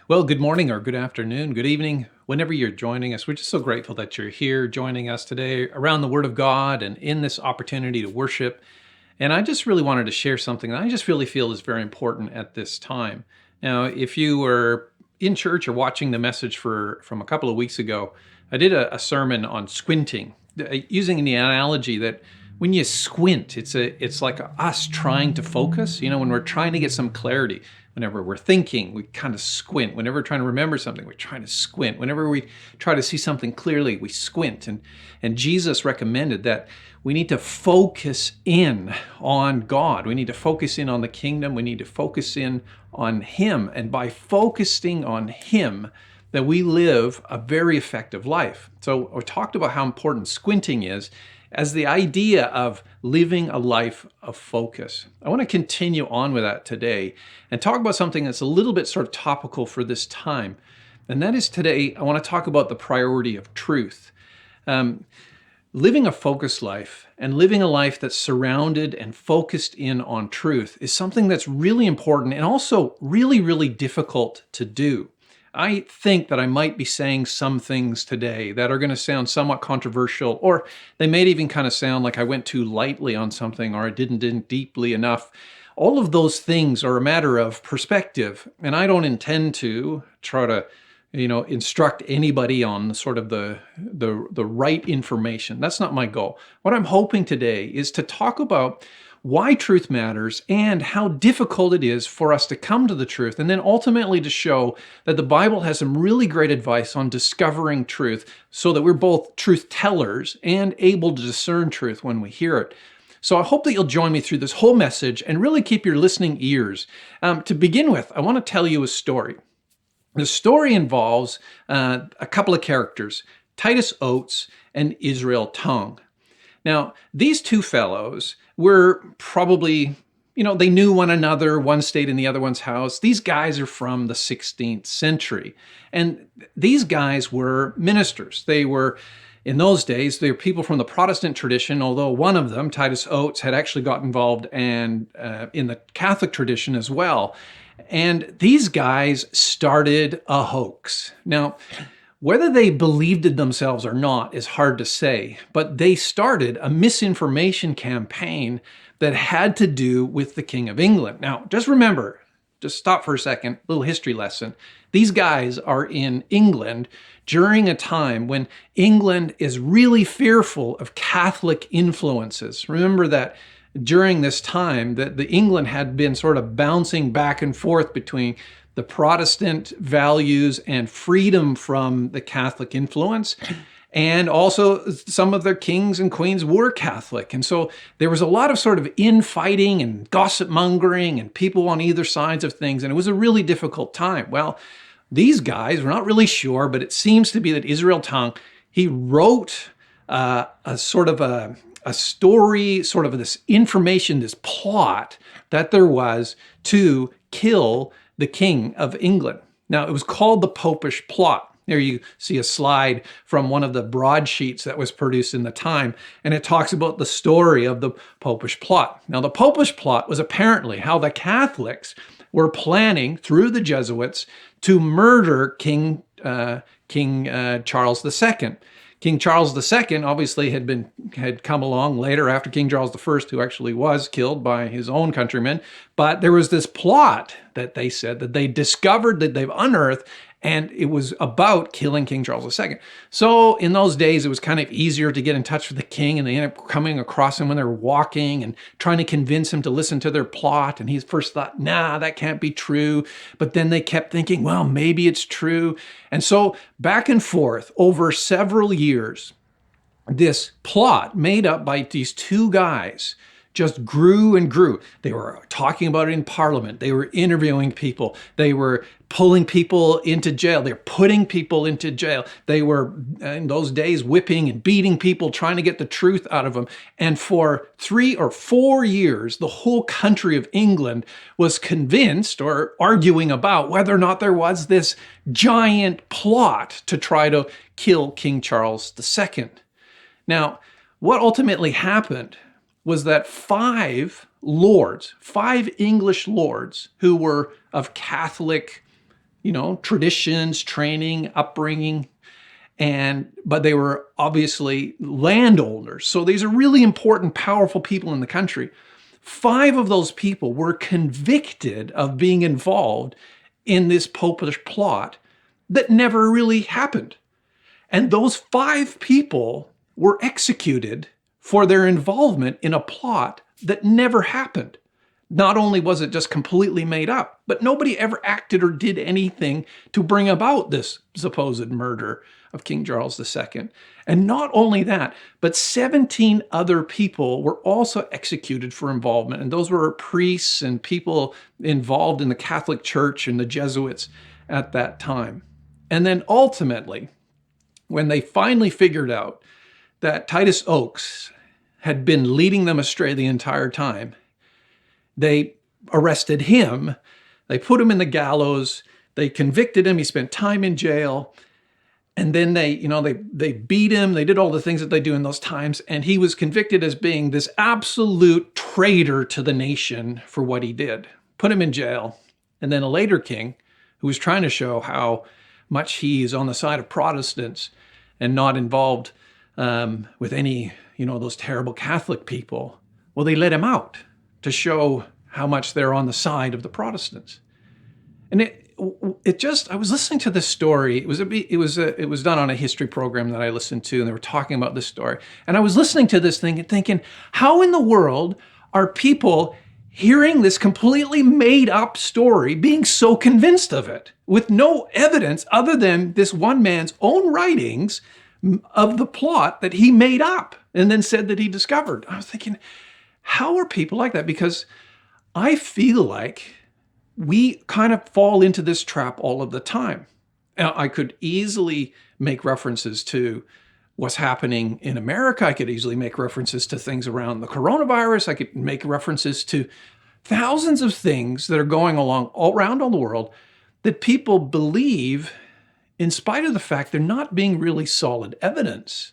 Well, good morning or good afternoon, good evening, whenever you're joining us. We're just so grateful that you're here joining us today around the Word of God and in this opportunity to worship. And I just really wanted to share something that I just really feel is very important at this time. Now, if you were in church or watching the message from a couple of weeks ago, I did a sermon on squinting, using the analogy that when you squint, it's like us trying to focus. When we're trying to get some clarity, whenever we're thinking, we kind of squint. Whenever we're trying to remember something, we're trying to squint. Whenever we try to see something clearly, we squint. And Jesus recommended that we need to focus in on God. We need to focus in on the kingdom. We need to focus in on Him. And by focusing on Him, that we live a very effective life. So we talked about how important squinting is as the idea of living a life of focus. I want to continue on with that today and talk about something that's a little bit sort of topical for this time. And that is today, I want to talk about the priority of truth. Living a focused life and living a life that's surrounded and focused in on truth is something that's really important and also really, really difficult to do. I think that I might be saying some things today that are going to sound somewhat controversial, or they may even kind of sound like I went too lightly on something or I didn't deeply enough. All of those things are a matter of perspective, and I don't intend to try to instruct anybody on sort of the right information. That's not my goal. What I'm hoping today is to talk about why truth matters and how difficult it is for us to come to the truth, and then ultimately to show that the Bible has some really great advice on discovering truth so that we're both truth tellers and able to discern truth when we hear it. So I hope that you'll join me through this whole message and really keep your listening ears. To begin with, I want to tell you a story. The story involves a couple of characters, Titus Oates and Israel Tongue. Now, these two fellows were probably, they knew one another. One stayed in the other one's house. These guys are from the 16th century. And these guys were ministers. They were, in those days, they were people from the Protestant tradition, although one of them, Titus Oates, had actually got involved in the Catholic tradition as well. And these guys started a hoax. Now, whether they believed it themselves or not is hard to say, but they started a misinformation campaign that had to do with the King of England. Now, just remember, just stop for a second, little history lesson. These guys are in England during a time when England is really fearful of Catholic influences. Remember that during this time that the England had been sort of bouncing back and forth between the Protestant values and freedom from the Catholic influence. And also some of their kings and queens were Catholic. And so there was a lot of sort of infighting and gossip mongering and people on either sides of things. And it was a really difficult time. Well, these guys, we're not really sure, but it seems to be that Israel Tongue, he wrote a story, sort of this information, this plot that there was to kill the King of England. Now, it was called the Popish Plot. There you see a slide from one of the broadsheets that was produced in the time, and it talks about the story of the Popish Plot. Now, the Popish Plot was apparently how the Catholics were planning, through the Jesuits, to murder King Charles II. King Charles II obviously had come along later after King Charles I, who actually was killed by his own countrymen. But there was this plot that they said that they discovered, that they've unearthed, and it was about killing King Charles II. So in those days, it was kind of easier to get in touch with the king, and they ended up coming across him when they were walking and trying to convince him to listen to their plot. And he first thought, nah, that can't be true. But then they kept thinking, well, maybe it's true. And so back and forth over several years, this plot made up by these two guys just grew and grew. They were talking about it in Parliament. They were interviewing people. They were pulling people into jail. They were putting people into jail. They were, in those days, whipping and beating people, trying to get the truth out of them. And for 3 or 4 years, the whole country of England was convinced or arguing about whether or not there was this giant plot to try to kill King Charles II. Now, what ultimately happened was that 5 English lords who were of Catholic traditions, training, upbringing, but they were obviously landowners. So these are really important, powerful people in the country. 5 of those people were convicted of being involved in this popish plot that never really happened. And those 5 people were executed for their involvement in a plot that never happened. Not only was it just completely made up, but nobody ever acted or did anything to bring about this supposed murder of King Charles II. And not only that, but 17 other people were also executed for involvement. And those were priests and people involved in the Catholic Church and the Jesuits at that time. And then ultimately, when they finally figured out that Titus Oakes had been leading them astray the entire time, they arrested him, they put him in the gallows, they convicted him, he spent time in jail, and then they beat him, they did all the things that they do in those times, and he was convicted as being this absolute traitor to the nation for what he did. Put him in jail, and then a later king, who was trying to show how much he is on the side of Protestants and not involved with any, those terrible Catholic people, well, they let him out to show how much they're on the side of the Protestants. And I was listening to this story. It was done on a history program that I listened to, and they were talking about this story. And I was listening to this thing and thinking, how in the world are people hearing this completely made up story, being so convinced of it, with no evidence other than this one man's own writings of the plot that he made up and then said that he discovered? I was thinking, how are people like that? Because I feel like we kind of fall into this trap all of the time. Now, I could easily make references to what's happening in America. I could easily make references to things around the coronavirus. I could make references to thousands of things that are going along all around the world that people believe in spite of the fact they're not being really solid evidence.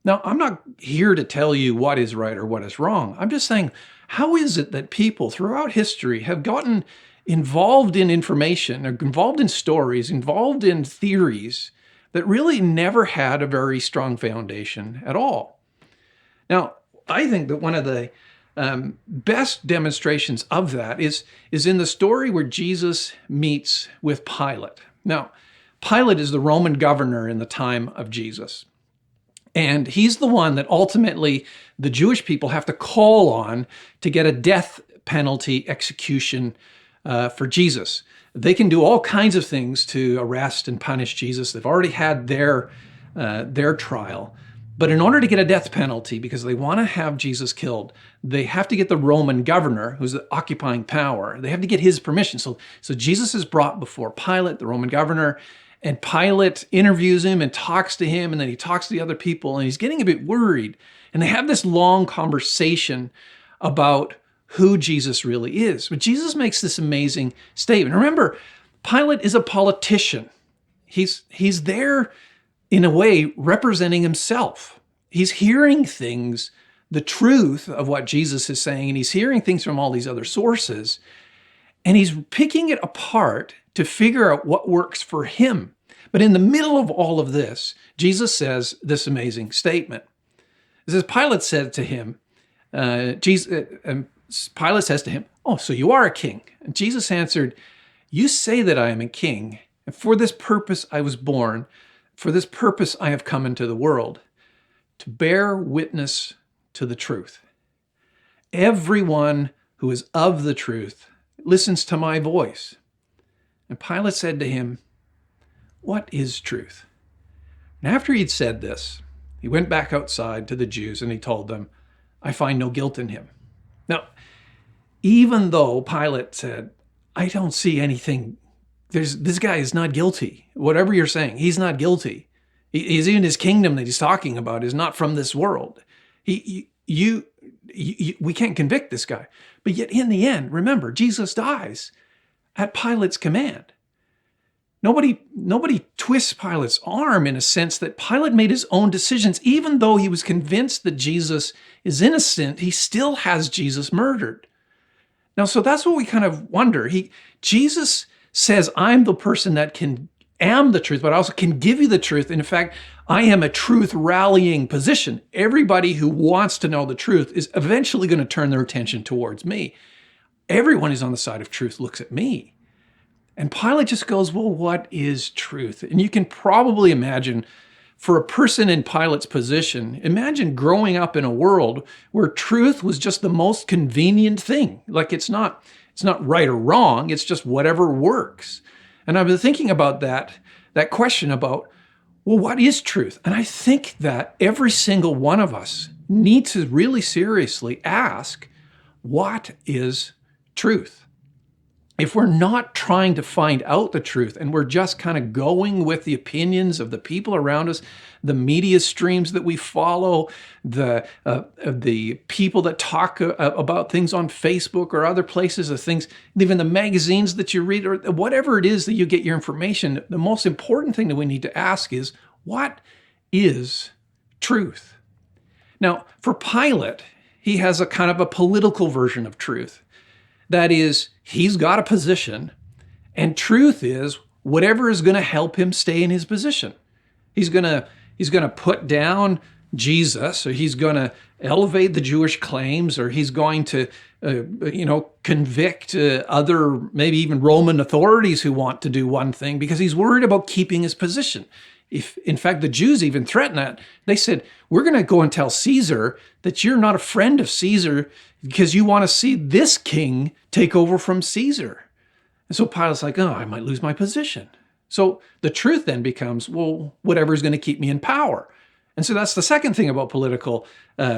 Now, I'm not here to tell you what is right or what is wrong. I'm just saying, how is it that people throughout history have gotten involved in information, or involved in stories, involved in theories that really never had a very strong foundation at all? Now, I think that one of the best demonstrations of that is in the story where Jesus meets with Pilate. Now, Pilate is the Roman governor in the time of Jesus. And he's the one that ultimately the Jewish people have to call on to get a death penalty execution for Jesus. They can do all kinds of things to arrest and punish Jesus. They've already had their trial. But in order to get a death penalty, because they want to have Jesus killed, they have to get the Roman governor, who's the occupying power. They have to get his permission. So Jesus is brought before Pilate, the Roman governor, and Pilate interviews him and talks to him, and then he talks to the other people, and he's getting a bit worried. And they have this long conversation about who Jesus really is. But Jesus makes this amazing statement. Remember, Pilate is a politician. He's there, in a way, representing himself. He's hearing things, the truth of what Jesus is saying, and he's hearing things from all these other sources, and he's picking it apart to figure out what works for him. But in the middle of all of this, Jesus says this amazing statement. It says, Pilate said to him, Pilate says to him, "Oh, so you are a king." And Jesus answered, "You say that I am a king, and for this purpose I was born. For this purpose I have come into the world, to bear witness to the truth. Everyone who is of the truth listens to my voice." And Pilate said to him, "What is truth?" And after he'd said this, he went back outside to the Jews and he told them, "I find no guilt in him." Now, even though Pilate said, "I don't see anything, this guy is not guilty. Whatever you're saying, he's not guilty. He's in his kingdom that he's talking about is not from this world. We can't convict this guy." But yet in the end, remember, Jesus dies at Pilate's command. Nobody twists Pilate's arm in a sense that Pilate made his own decisions. Even though he was convinced that Jesus is innocent, he still has Jesus murdered. Now, so that's what we kind of wonder. Jesus says I'm the person that am the truth, but I also can give you the truth. And in fact, I am a truth rallying position. Everybody who wants to know the truth is eventually going to turn their attention towards me. Everyone who's on the side of truth looks at me. And Pilate just goes, well, what is truth? And you can probably imagine, for a person in Pilate's position, imagine growing up in a world where truth was just the most convenient thing. Like it's not right or wrong, it's just whatever works. And I've been thinking about that question about, well, what is truth? And I think that every single one of us needs to really seriously ask, what is truth? If we're not trying to find out the truth and we're just kind of going with the opinions of the people around us, the media streams that we follow, the people that talk about things on Facebook or other places, the things, even the magazines that you read, or whatever it is that you get your information, the most important thing that we need to ask is, what is truth? Now, for Pilate, he has a kind of a political version of truth. That is, he's got a position, and truth is whatever is going to help him stay in his position. He's going to put down Jesus, or he's going to elevate the Jewish claims, or he's going to convict other, maybe even Roman authorities who want to do one thing because he's worried about keeping his position. If, in fact, the Jews even threatened that. They said, we're going to go and tell Caesar that you're not a friend of Caesar because you want to see this king take over from Caesar. And so Pilate's like, oh, I might lose my position. So the truth then becomes, well, whatever's going to keep me in power. And so that's the second thing about political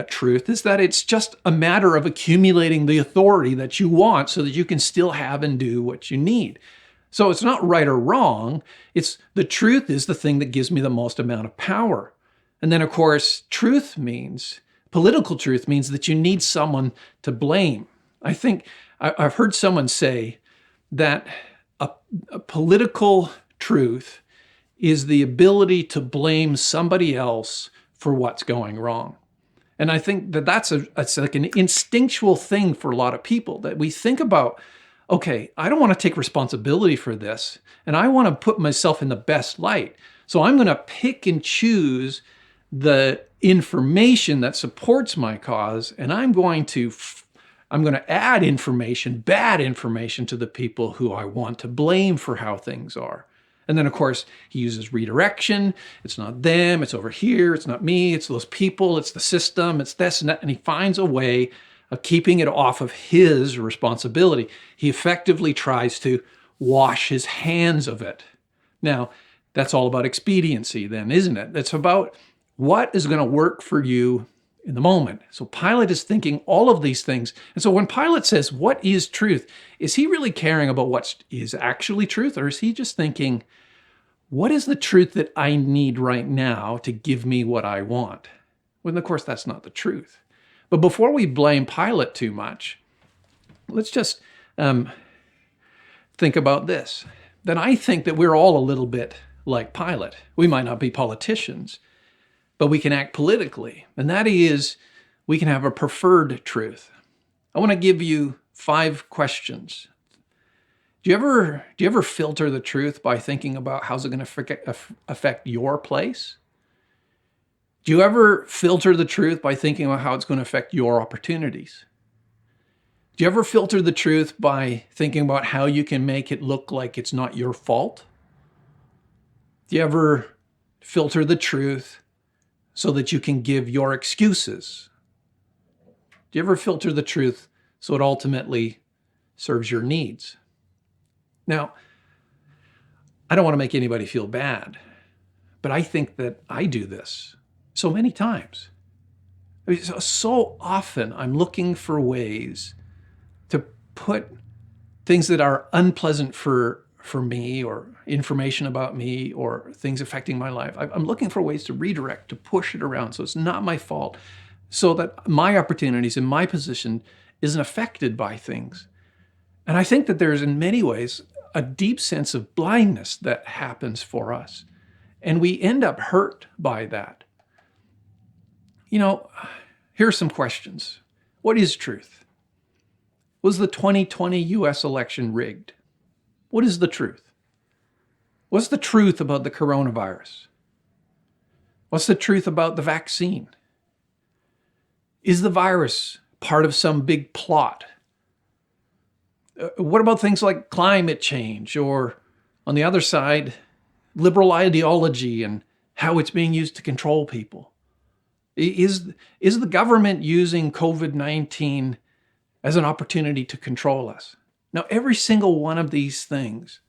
truth, is that it's just a matter of accumulating the authority that you want so that you can still have and do what you need. So it's not right or wrong. It's the truth is the thing that gives me the most amount of power. And then, of course, political truth means that you need someone to blame. I think I've heard someone say that a political truth is the ability to blame somebody else for what's going wrong. And I think that that's like an instinctual thing for a lot of people, that we think about, okay, I don't want to take responsibility for this, and I want to put myself in the best light. So I'm going to pick and choose the information that supports my cause, and I'm going to add information, bad information, to the people who I want to blame for how things are. And then, of course, he uses redirection. It's not them, it's over here, it's not me, it's those people, it's the system, it's this and that, and he finds a way of keeping it off of his responsibility. He effectively tries to wash his hands of it. Now, that's all about expediency then, isn't it? It's about what is going to work for you in the moment. So Pilate is thinking all of these things. And so when Pilate says, what is truth? Is he really caring about what is actually truth? Or is he just thinking, what is the truth that I need right now to give me what I want? Well, of course, that's not the truth. But before we blame Pilate too much, let's just think about this. That I think that we're all a little bit like Pilate. We might not be politicians, but we can act politically. And that is, we can have a preferred truth. I want to give you 5 questions. Do you ever filter the truth by thinking about how's it going to affect your place? Do you ever filter the truth by thinking about how it's going to affect your opportunities? Do you ever filter the truth by thinking about how you can make it look like it's not your fault? Do you ever filter the truth so that you can give your excuses? Do you ever filter the truth so it ultimately serves your needs? Now, I don't want to make anybody feel bad, but I think that I do this so many times. I mean, so often I'm looking for ways to put things that are unpleasant for me, or information about me, or things affecting my life. I'm looking for ways to redirect, to push it around so it's not my fault, so that my opportunities and my position isn't affected by things. And I think that there's, in many ways, a deep sense of blindness that happens for us. And we end up hurt by that. You know, here are some questions. What is truth? Was the 2020 US election rigged? What is the truth? What's the truth about the coronavirus? What's the truth about the vaccine? Is the virus part of some big plot? What about things like climate change, or on the other side, liberal ideology and how it's being used to control people? Is the government using COVID-19 as an opportunity to control us? Now, every single one of these things,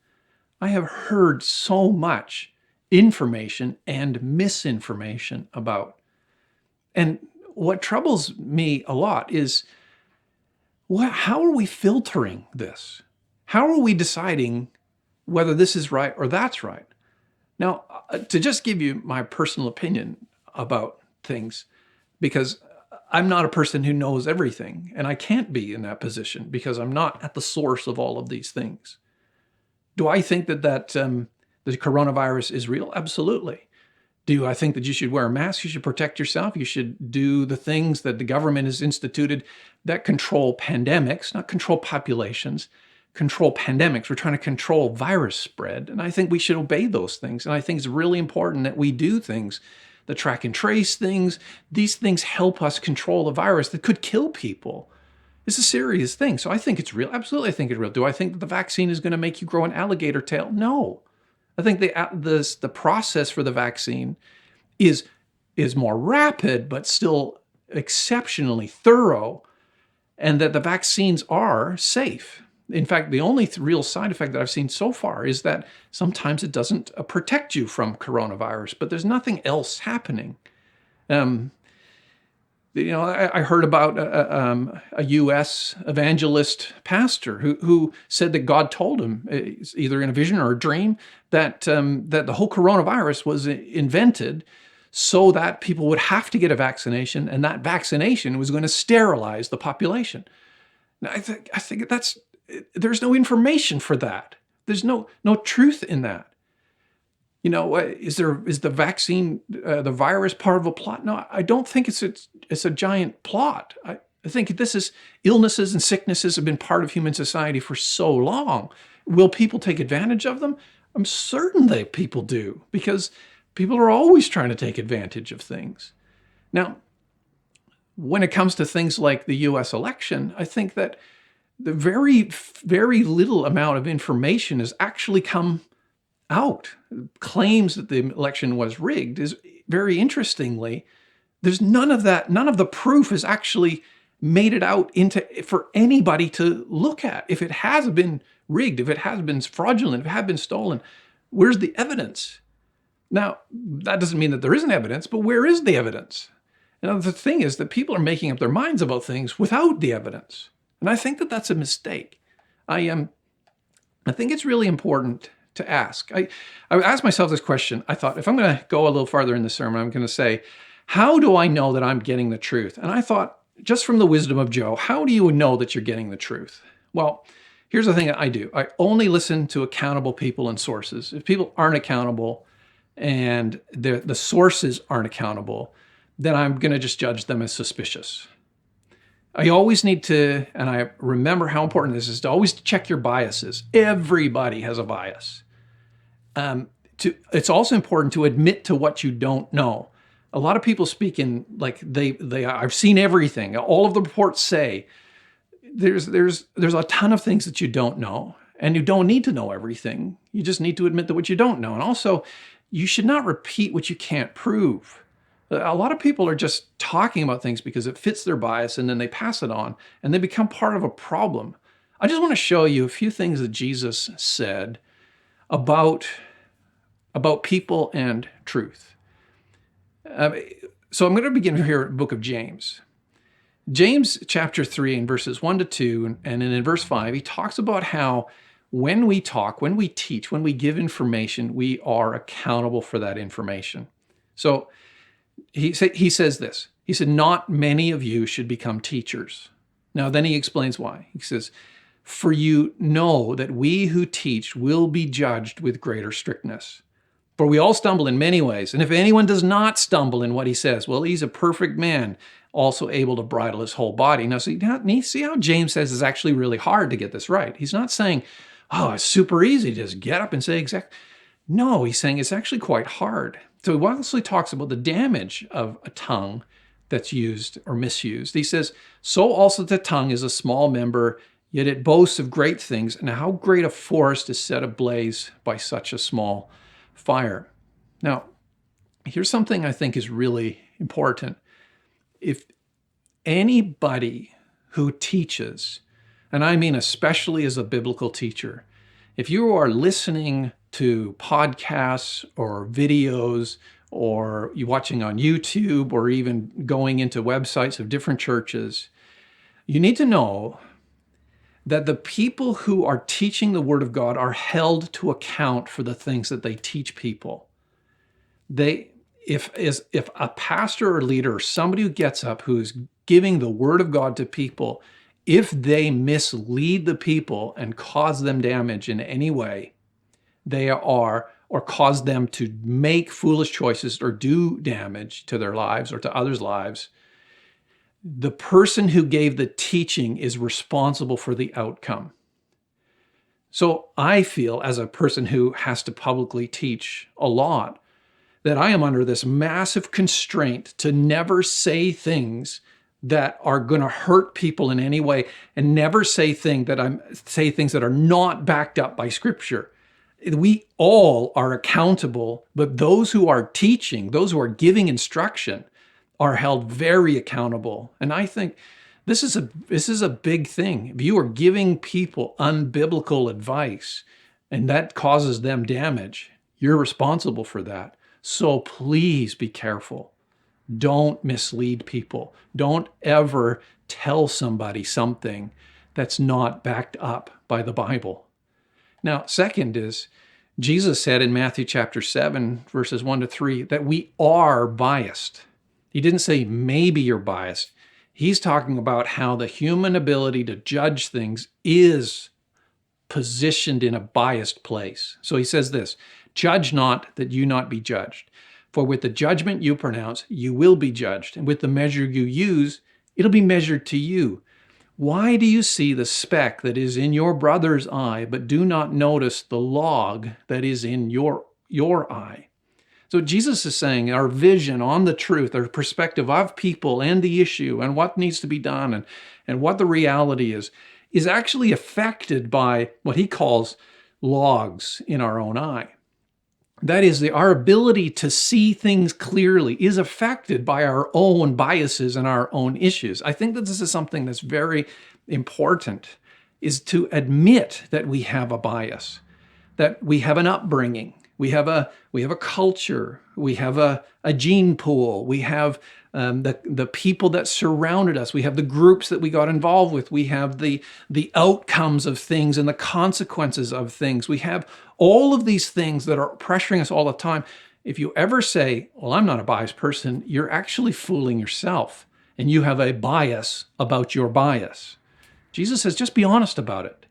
I have heard so much information and misinformation about. And what troubles me a lot is, how are we filtering this? How are we deciding whether this is right or that's right? Now, to just give you my personal opinion about things, because I'm not a person who knows everything, and I can't be in that position because I'm not at the source of all of these things. Do I think that the coronavirus is real? Absolutely. Do I think that you should wear a mask? You should protect yourself. You should do the things that the government has instituted that control pandemics, not control populations, control pandemics. We're trying to control virus spread. And I think we should obey those things. And I think it's really important that we do things, the track and trace things. These things help us control a virus that could kill people. It's a serious thing. So I think it's real. Absolutely, I think it's real. Do I think that the vaccine is going to make you grow an alligator tail? No. I think the process for the vaccine is more rapid, but still exceptionally thorough, and that the vaccines are safe. In fact, the only real side effect that I've seen so far is that sometimes it doesn't protect you from coronavirus, but there's nothing else happening. I heard about a U.S. evangelist pastor who said that God told him, either in a vision or a dream, that the whole coronavirus was invented so that people would have to get a vaccination, and that vaccination was going to sterilize the population. Now, I think there's no information for that. There's no truth in that. Is the vaccine, the virus, part of a plot? No, I don't think it's a giant plot. I think illnesses and sicknesses have been part of human society for so long. Will people take advantage of them? I'm certain that people do, because people are always trying to take advantage of things. Now, when it comes to things like the U.S. election, I think that the very, very little amount of information has actually come out. Claims that the election was rigged is, very interestingly, there's none of that. None of the proof has actually made it out for anybody to look at. If it has been rigged, if it has been fraudulent, if it has been stolen, where's the evidence? Now, that doesn't mean that there isn't evidence, but where is the evidence? The thing is that people are making up their minds about things without the evidence. And I think that that's a mistake. I think it's really important to ask. I asked myself this question. I thought, if I'm going to go a little farther in the sermon, I'm going to say, how do I know that I'm getting the truth? And I thought, just from the wisdom of Joe, how do you know that you're getting the truth? Well, here's the thing that I do. I only listen to accountable people and sources. If people aren't accountable and the sources aren't accountable, then I'm going to just judge them as suspicious. I always need to, and I remember how important this is, to always check your biases. Everybody has a bias. It's also important to admit to what you don't know. A lot of people speak in like I've seen everything. All of the reports say there's a ton of things that you don't know, and you don't need to know everything. You just need to admit to what you don't know. And also, you should not repeat what you can't prove. A lot of people are just talking about things because it fits their bias, and then they pass it on, and they become part of a problem. I just want to show you a few things that Jesus said about people and truth. So I'm going to begin here at the book of James. James chapter 3 and verses 1 to 2, and then in verse 5, he talks about how when we talk, when we teach, when we give information, we are accountable for that information. So he says this. He said, not many of you should become teachers. Now, then he explains why. He says, for you know that we who teach will be judged with greater strictness. For we all stumble in many ways. And if anyone does not stumble in what he says, well, he's a perfect man, also able to bridle his whole body. Now, see how James says it's actually really hard to get this right. He's not saying, oh, it's super easy. Just get up and say exact. No, he's saying it's actually quite hard. So he actually talks about the damage of a tongue that's used or misused. He says, so also the tongue is a small member, yet it boasts of great things. And how great a forest is set ablaze by such a small fire. Now, here's something I think is really important. If anybody who teaches, and I mean especially as a biblical teacher, if you are listening to podcasts or videos, or you watching on YouTube, or even going into websites of different churches, you need to know that the people who are teaching the Word of God are held to account for the things that they teach people. If a pastor or leader or somebody who gets up who's giving the Word of God to people, if they mislead the people and cause them damage in any way, or cause them to make foolish choices or do damage to their lives or to others' lives, the person who gave the teaching is responsible for the outcome. So I feel, as a person who has to publicly teach a lot, that I am under this massive constraint to never say things that are going to hurt people in any way, and never say things that are not backed up by Scripture. We all are accountable, but those who are teaching, those who are giving instruction, are held very accountable. And I think this is a big thing. If you are giving people unbiblical advice and that causes them damage, you're responsible for that. So please be careful. Don't mislead people. Don't ever tell somebody something that's not backed up by the Bible. Now, second is, Jesus said in Matthew chapter 7, verses 1-3, that we are biased. He didn't say maybe you're biased. He's talking about how the human ability to judge things is positioned in a biased place. So he says this, judge not that you not be judged. For with the judgment you pronounce, you will be judged. And with the measure you use, it'll be measured to you. Why do you see the speck that is in your brother's eye, but do not notice the log that is in your eye? So Jesus is saying our vision on the truth, our perspective of people and the issue and what needs to be done and what the reality is actually affected by what he calls logs in our own eye. That is, our ability to see things clearly is affected by our own biases and our own issues. I think that this is something that's very important, is to admit that we have a bias, that we have an upbringing, we have a culture, we have a gene pool, we have the people that surrounded us, we have the groups that we got involved with, we have the outcomes of things and the consequences of things. We have all of these things that are pressuring us all the time. If you ever say, well, I'm not a biased person, you're actually fooling yourself, and you have a bias about your bias. Jesus says, just be honest about it.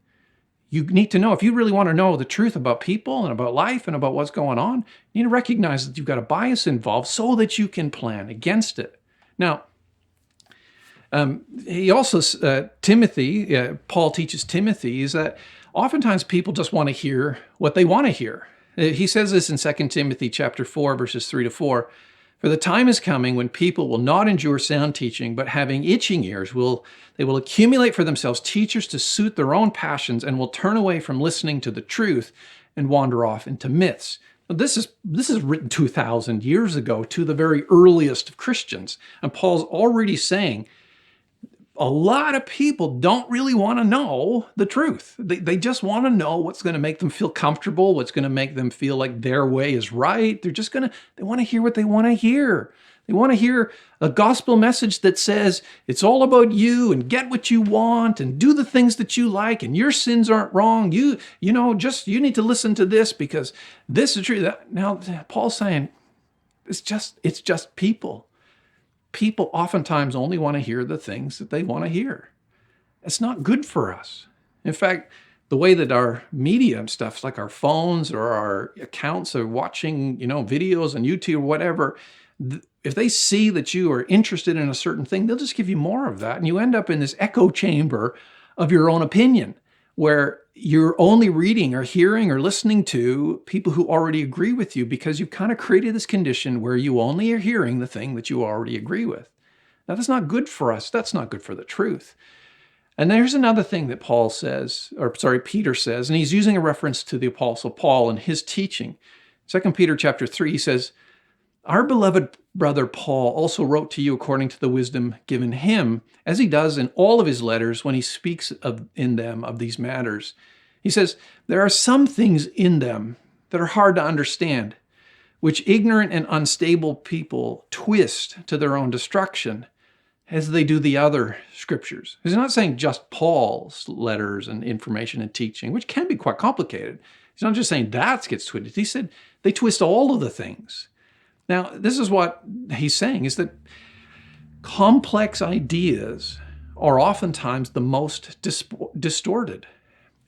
You need to know, if you really want to know the truth about people and about life and about what's going on, you need to recognize that you've got a bias involved so that you can plan against it. Now, he also, Paul teaches Timothy, is that oftentimes people just want to hear what they want to hear. He says this in 2 Timothy chapter 4, verses 3-4. For the time is coming when people will not endure sound teaching, but having itching ears, they will accumulate for themselves teachers to suit their own passions, and will turn away from listening to the truth and wander off into myths. Now, this is written 2,000 years ago to the very earliest of Christians. And Paul's already saying, a lot of people don't really want to know the truth. They just want to know what's going to make them feel comfortable, what's going to make them feel like their way is right. They want to hear what they want to hear. They want to hear a gospel message that says it's all about you and get what you want and do the things that you like and your sins aren't wrong. You need to listen to this because this is true. Now, Paul's saying it's just people. People oftentimes only want to hear the things that they want to hear. It's not good for us. In fact, the way that our media and stuff, like our phones or our accounts are watching, videos on YouTube or whatever, if they see that you are interested in a certain thing, they'll just give you more of that. And you end up in this echo chamber of your own opinion, where you're only reading or hearing or listening to people who already agree with you because you've kind of created this condition where you only are hearing the thing that you already agree with. Now, that's not good for us. That's not good for the truth. And there's another thing that Peter says, and he's using a reference to the Apostle Paul and his teaching. 2 Peter chapter 3 says, our beloved brother Paul also wrote to you according to the wisdom given him, as he does in all of his letters when he speaks in them of these matters. He says, there are some things in them that are hard to understand, which ignorant and unstable people twist to their own destruction, as they do the other scriptures. He's not saying just Paul's letters and information and teaching, which can be quite complicated. He's not just saying that gets twisted. He said they twist all of the things. Now, this is what he's saying, is that complex ideas are oftentimes the most distorted.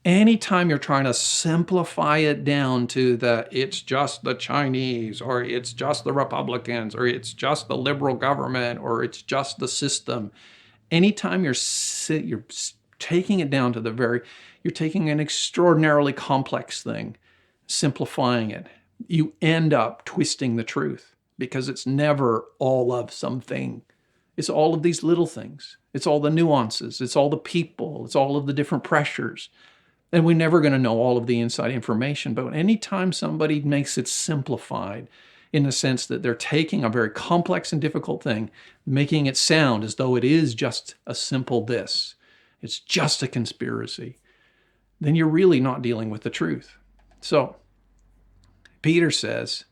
Anytime you're trying to simplify it down to it's just the Chinese, or it's just the Republicans, or it's just the liberal government, or it's just the system, anytime you're taking it down to you're taking an extraordinarily complex thing, simplifying it, you end up twisting the truth, because it's never all of something. It's all of these little things. It's all the nuances. It's all the people. It's all of the different pressures. And we're never going to know all of the inside information. But anytime somebody makes it simplified, in the sense that they're taking a very complex and difficult thing, making it sound as though it is just a simple this, it's just a conspiracy, then you're really not dealing with the truth. So Peter says,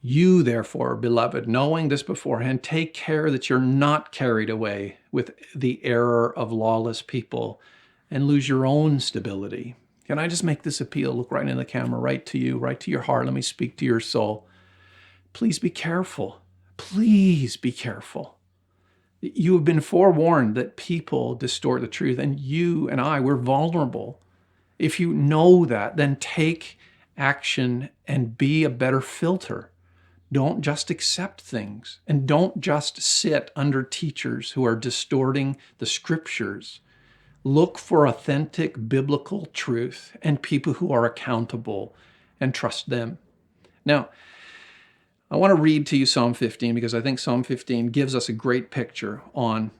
you therefore, beloved, knowing this beforehand, take care that you're not carried away with the error of lawless people and lose your own stability. Can I just make this appeal? Look right in the camera, right to you, right to your heart. Let me speak to your soul. Please be careful. Please be careful. You have been forewarned that people distort the truth, and you and I, we're vulnerable. If you know that, then take action and be a better filter. Don't just accept things, and don't just sit under teachers who are distorting the scriptures. Look for authentic biblical truth and people who are accountable, and trust them. Now, I want to read to you Psalm 15, because I think Psalm 15 gives us a great picture on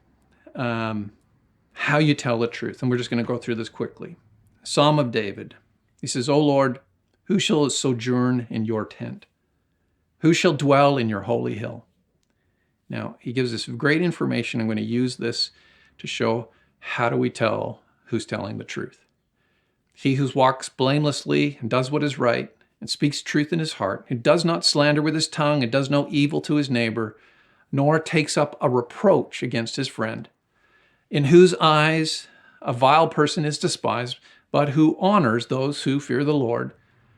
how you tell the truth. And we're just going to go through this quickly. Psalm of David. He says, O Lord, who shall sojourn in your tent? Who shall dwell in your holy hill? Now, he gives us great information. I'm going to use this to show how do we tell who's telling the truth. He who walks blamelessly and does what is right and speaks truth in his heart, who does not slander with his tongue and does no evil to his neighbor, nor takes up a reproach against his friend, in whose eyes a vile person is despised, but who honors those who fear the Lord,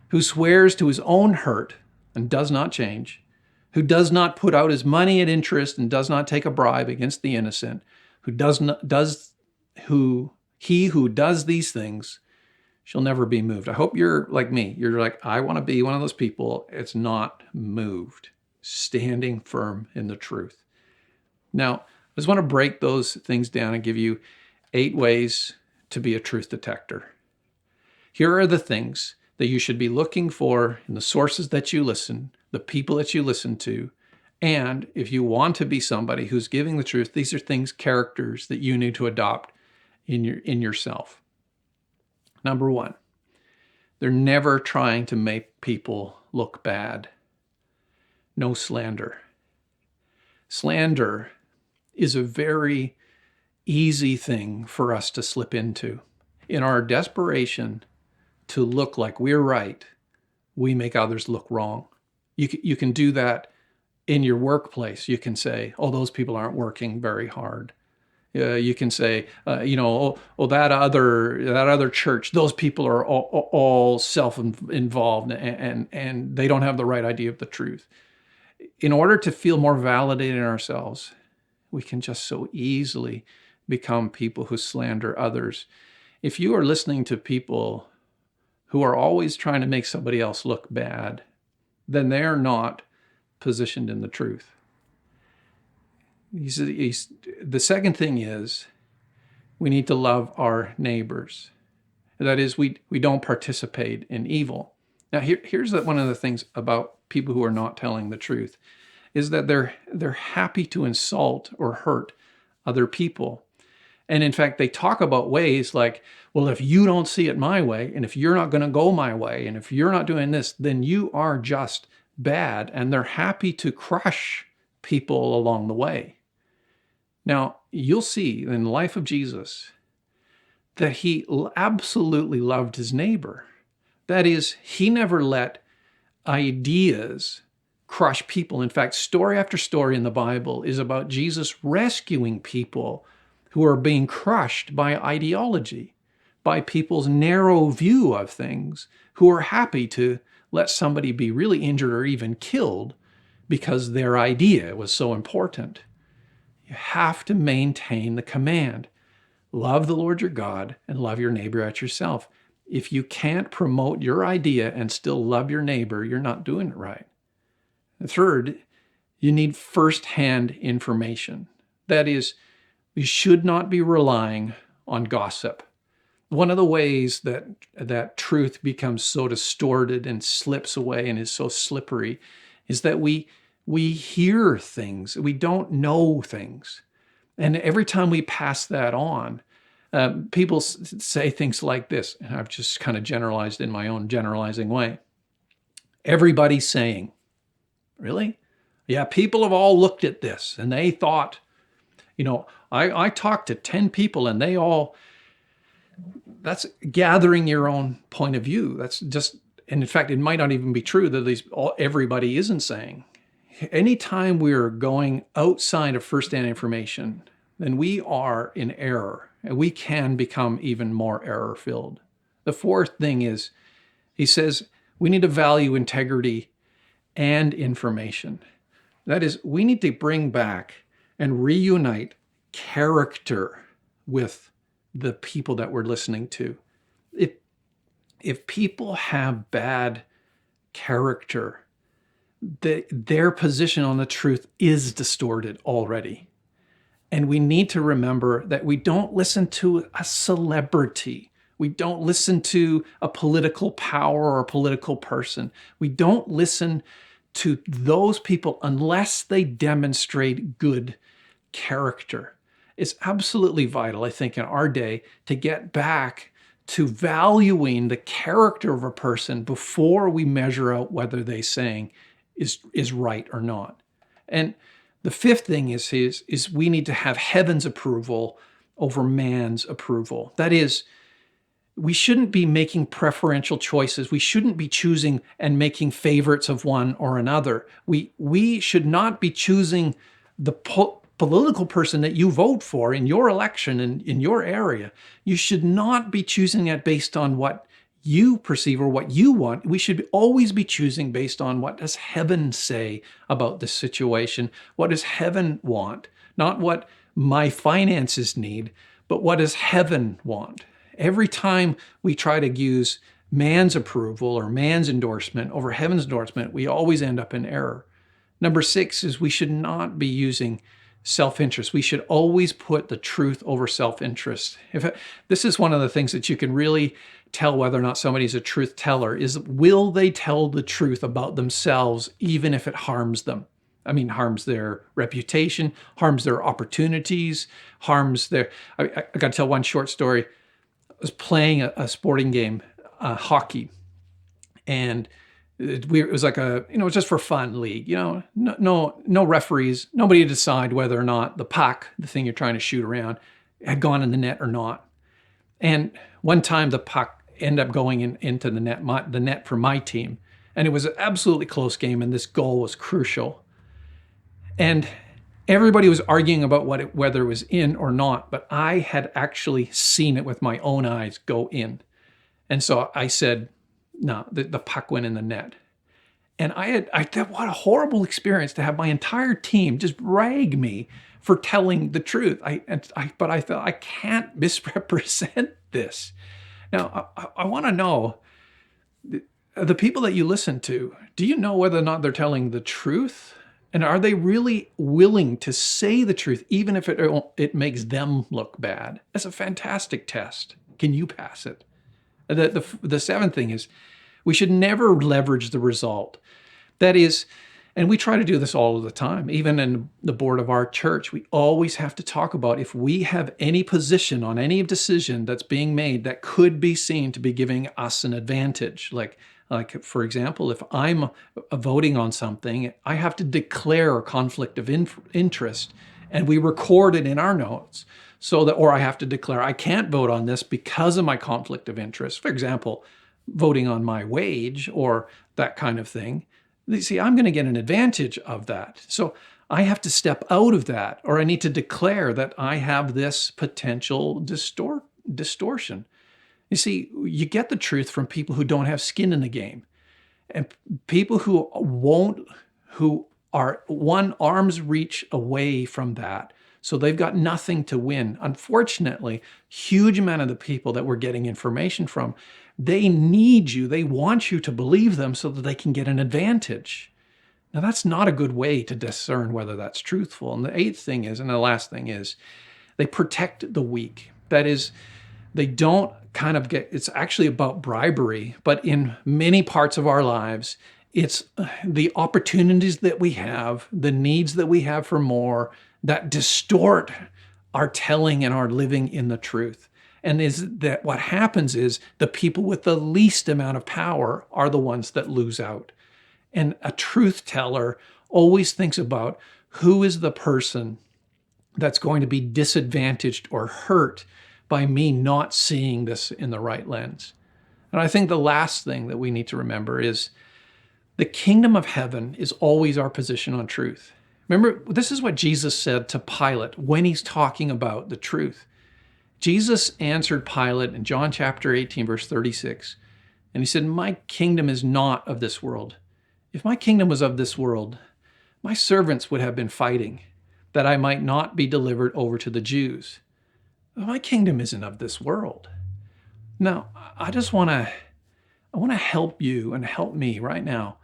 who swears to his own hurt and does not change, who does not put out his money at interest and does not take a bribe against the innocent, he who does these things shall never be moved. I hope you're like me. You're like, I want to be one of those people. It's not moved, standing firm in the truth. Now, I just want to break those things down and give you 8 ways to be a truth detector. Here are the things that you should be looking for in the sources that you listen, the people that you listen to, and if you want to be somebody who's giving the truth, these are characters that you need to adopt in yourself. Number 1, they're never trying to make people look bad. No slander. Slander is a very easy thing for us to slip into. In our desperation to look like we're right, we make others look wrong. You can do that in your workplace. You can say, oh, those people aren't working very hard. You can say, that other church, those people are all self-involved and they don't have the right idea of the truth. In order to feel more validated in ourselves, we can just so easily become people who slander others. If you are listening to people who are always trying to make somebody else look bad, then they're not positioned in the truth. The second thing is we need to love our neighbors. That is, we don't participate in evil. Now, here's one of the things about people who are not telling the truth, is that they're happy to insult or hurt other people. And in fact, they talk about ways like, well, if you don't see it my way, and if you're not going to go my way, and if you're not doing this, then you are just bad. And they're happy to crush people along the way. Now, you'll see in the life of Jesus that he absolutely loved his neighbor. That is, he never let ideas crush people. In fact, story after story in the Bible is about Jesus rescuing people who are being crushed by ideology, by people's narrow view of things, who are happy to let somebody be really injured or even killed because their idea was so important. You have to maintain the command. Love the Lord your God and love your neighbor as yourself. If you can't promote your idea and still love your neighbor, you're not doing it right. Third, you need firsthand information. That is, you should not be relying on gossip. One of the ways that truth becomes so distorted and slips away and is so slippery is that we hear things. We don't know things. And every time we pass that on, people say things like this, and I've just kind of generalized in my own generalizing way. Everybody's saying, really? Yeah, people have all looked at this and they thought, I talked to 10 people and they all, that's gathering your own point of view. That's just, and in fact, it might not even be true that everybody isn't saying. Anytime we're going outside of first-hand information, then we are in error, and we can become even more error-filled. The fourth thing is, he says, we need to value integrity and information. That is, we need to bring back and reunite character with the people that we're listening to. If people have bad character, their position on the truth is distorted already. And we need to remember that we don't listen to a celebrity. We don't listen to a political power or a political person. We don't listen to those people unless they demonstrate good character. It's absolutely vital, I think, in our day to get back to valuing the character of a person before we measure out whether they're saying is right or not. And the fifth thing is we need to have heaven's approval over man's approval. That is, we shouldn't be making preferential choices. We shouldn't be choosing and making favorites of one or another. We should not be choosing the political person that you vote for in your election and in your area. You should not be choosing it based on what you perceive or what you want. We should always be choosing based on what does heaven say about this situation? What does heaven want? Not what my finances need, but what does heaven want? Every time we try to use man's approval or man's endorsement over heaven's endorsement, we always end up in error. Number 6 is we should not be using self-interest. We should always put the truth over self-interest. This is one of the things that you can really tell whether or not somebody's a truth teller is, will they tell the truth about themselves even if it harms them? I mean, harms their reputation, harms their opportunities, harms their... I got to tell one short story. I was playing a sporting game, hockey, and it was like it was just for fun league, no referees, nobody to decide whether or not the puck, the thing you're trying to shoot around, had gone in the net or not. And one time the puck ended up going into the net for my team, and it was an absolutely close game, and this goal was crucial. And everybody was arguing about whether it was in or not, but I had actually seen it with my own eyes go in. And so I said, no, the puck went in the net. And I thought, what a horrible experience to have my entire team just rag me for telling the truth. But I thought, I can't misrepresent this. Now, I want to know, the people that you listen to, do you know whether or not they're telling the truth? And are they really willing to say the truth, even if it makes them look bad? That's a fantastic test. Can you pass it? The seventh thing is we should never leverage the result. That is, and we try to do this all the time, even in the board of our church, we always have to talk about if we have any position on any decision that's being made that could be seen to be giving us an advantage. Like for example, if I'm voting on something, I have to declare a conflict of interest, and we record it in our notes so that, or I have to declare I can't vote on this because of my conflict of interest. For example, voting on my wage or that kind of thing. You see, I'm going to get an advantage of that. So I have to step out of that, or I need to declare that I have this potential distortion. You see, you get the truth from people who don't have skin in the game, and people who are one arm's reach away from that. So they've got nothing to win. Unfortunately, huge amount of the people that we're getting information from, they need you, they want you to believe them so that they can get an advantage. Now that's not a good way to discern whether that's truthful. And the eighth thing is, and the last thing is, they protect the weak. That is, they don't kind of get, it's actually about bribery, but in many parts of our lives, it's the opportunities that we have, the needs that we have for more, that distort our telling and our living in the truth. And is that what happens is the people with the least amount of power are the ones that lose out. And a truth teller always thinks about who is the person that's going to be disadvantaged or hurt by me not seeing this in the right lens. And I think the last thing that we need to remember is the kingdom of heaven is always our position on truth. Remember, this is what Jesus said to Pilate when he's talking about the truth. Jesus answered Pilate in John chapter 18, verse 36, and he said, "My kingdom is not of this world. If my kingdom was of this world, my servants would have been fighting, that I might not be delivered over to the Jews. But my kingdom isn't of this world." Now, I want to help you and help me right now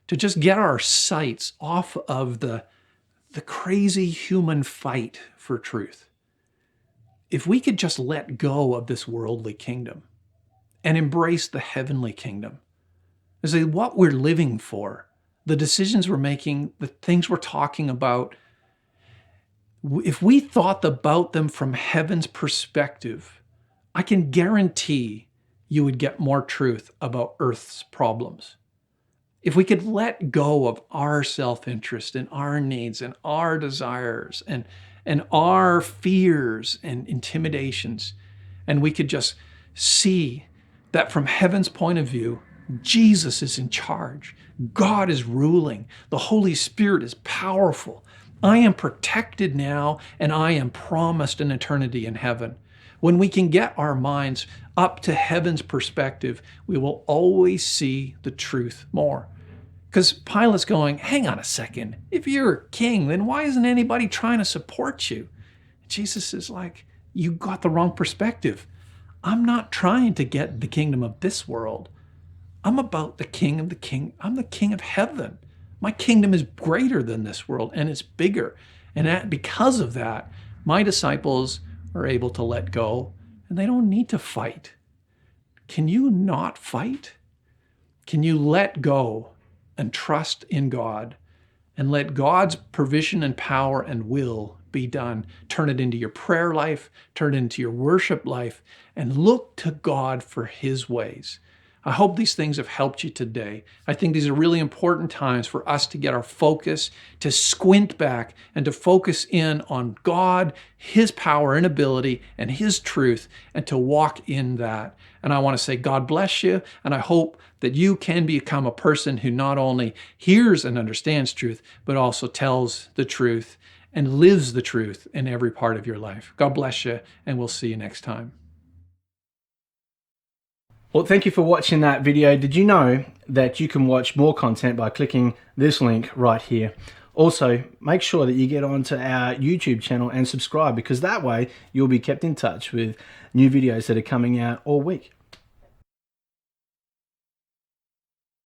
to just get our sights off of the crazy human fight for truth. If we could just let go of this worldly kingdom and embrace the heavenly kingdom, is what we're living for, the decisions we're making, the things we're talking about, if we thought about them from heaven's perspective, I can guarantee you would get more truth about earth's problems. If we could let go of our self-interest and our needs and our desires and our fears and intimidations, and we could just see that from heaven's point of view, Jesus is in charge. God is ruling. The Holy Spirit is powerful. I am protected now, and I am promised an eternity in heaven. When we can get our minds up to heaven's perspective, we will always see the truth more. Because Pilate's going, hang on a second, if you're a king, then why isn't anybody trying to support you? Jesus is like, you got the wrong perspective. I'm not trying to get the kingdom of this world. I'm about the king of the king. I'm the king of heaven. My kingdom is greater than this world, and it's bigger. And because of that, my disciples are able to let go, and they don't need to fight. Can you not fight? Can you let go and trust in God and let God's provision and power and will be done? Turn it into your prayer life, turn it into your worship life, and look to God for His ways. I hope these things have helped you today. I think these are really important times for us to get our focus, to squint back and to focus in on God, His power and ability, and His truth, and to walk in that. And I want to say God bless you, and I hope that you can become a person who not only hears and understands truth, but also tells the truth and lives the truth in every part of your life. God bless you, and we'll see you next time. Well, thank you for watching that video. Did you know that you can watch more content by clicking this link right here? Also, make sure that you get onto our YouTube channel and subscribe, because that way you'll be kept in touch with new videos that are coming out all week.